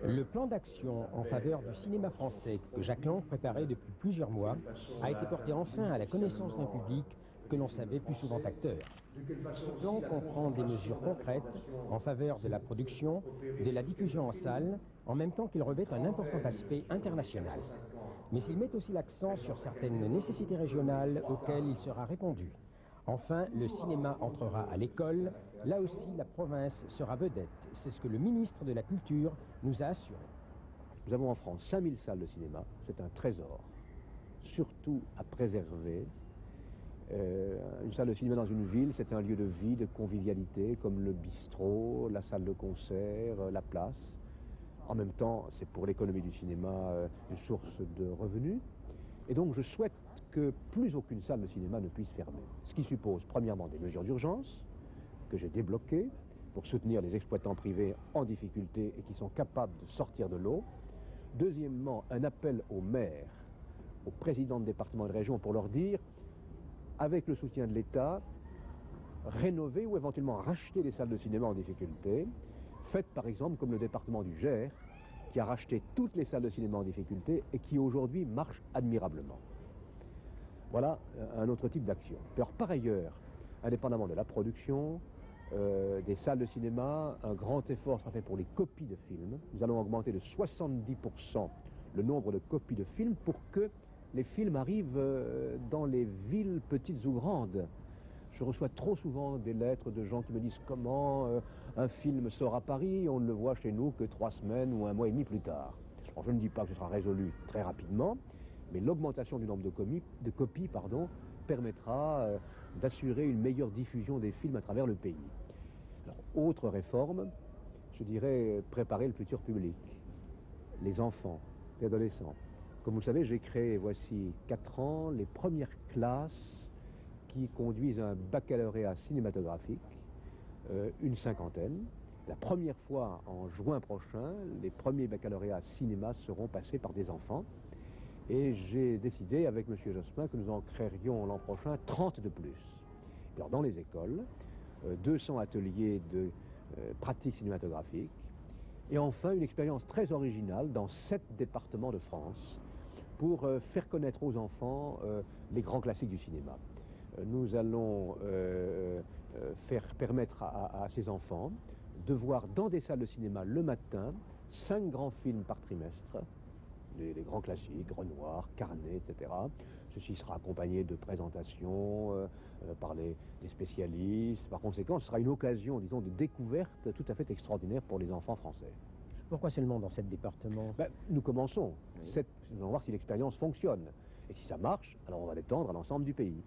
Le plan d'action en faveur du cinéma français que Jack Lang préparait depuis plusieurs mois a été porté enfin à la connaissance d'un public que l'on savait plus souvent acteur. Ce plan comprend des mesures concrètes en faveur de la production, de la diffusion en salle, en même temps qu'il revêt un important aspect international. Mais il met aussi l'accent sur certaines nécessités régionales auxquelles il sera répondu. Enfin, le cinéma entrera à l'école. Là aussi, la province sera vedette. C'est ce que le ministre de la Culture nous a assuré. Nous avons en France 5000 salles de cinéma. C'est un trésor, surtout à préserver. Une salle de cinéma dans une ville, c'est un lieu de vie, de convivialité, comme le bistrot, la salle de concert, la place. En même temps, c'est pour l'économie du cinéma une source de revenus. Et donc, je souhaite que plus aucune salle de cinéma ne puisse fermer. Ce qui suppose, premièrement, des mesures d'urgence que j'ai débloquées pour soutenir les exploitants privés en difficulté et qui sont capables de sortir de l'eau. Deuxièmement, un appel aux maires, aux présidents de départements et de régions pour leur dire, avec le soutien de l'État, rénover ou éventuellement racheter des salles de cinéma en difficulté. Faites par exemple comme le département du Gers, qui a racheté toutes les salles de cinéma en difficulté et qui aujourd'hui marchent admirablement. Voilà un autre type d'action. Alors par ailleurs, indépendamment de la production, des salles de cinéma, un grand effort sera fait pour les copies de films. Nous allons augmenter de 70% le nombre de copies de films pour que les films arrivent dans les villes petites ou grandes. Je reçois trop souvent des lettres de gens qui me disent comment un film sort à Paris, on ne le voit chez nous que 3 semaines ou 1 mois et demi plus tard. Alors, je ne dis pas que ce sera résolu très rapidement, mais l'augmentation du nombre de copies permettra d'assurer une meilleure diffusion des films à travers le pays. Alors, autre réforme, je dirais préparer le futur public, les enfants, les adolescents. Comme vous le savez, j'ai créé, voici 4 ans, les premières classes qui conduisent à un baccalauréat cinématographique, une 50aine. La première fois, en juin prochain, les premiers baccalauréats cinéma seront passés par des enfants. Et j'ai décidé avec M. Jospin que nous en créerions l'an prochain 30 de plus. Alors dans les écoles, 200 ateliers de pratique cinématographique. Et enfin, une expérience très originale dans 7 départements de France pour faire connaître aux enfants les grands classiques du cinéma. Nous allons permettre à ces enfants de voir dans des salles de cinéma le matin 5 grands films par trimestre, les grands classiques, Renoir, Carnet, etc. Ceci sera accompagné de présentations par des spécialistes. Par conséquent, ce sera une occasion, disons, de découverte tout à fait extraordinaire pour les enfants français. Pourquoi seulement dans 7 départements? Nous commençons. Oui. Nous allons voir si l'expérience fonctionne. Et si ça marche, alors on va l'étendre à l'ensemble du pays.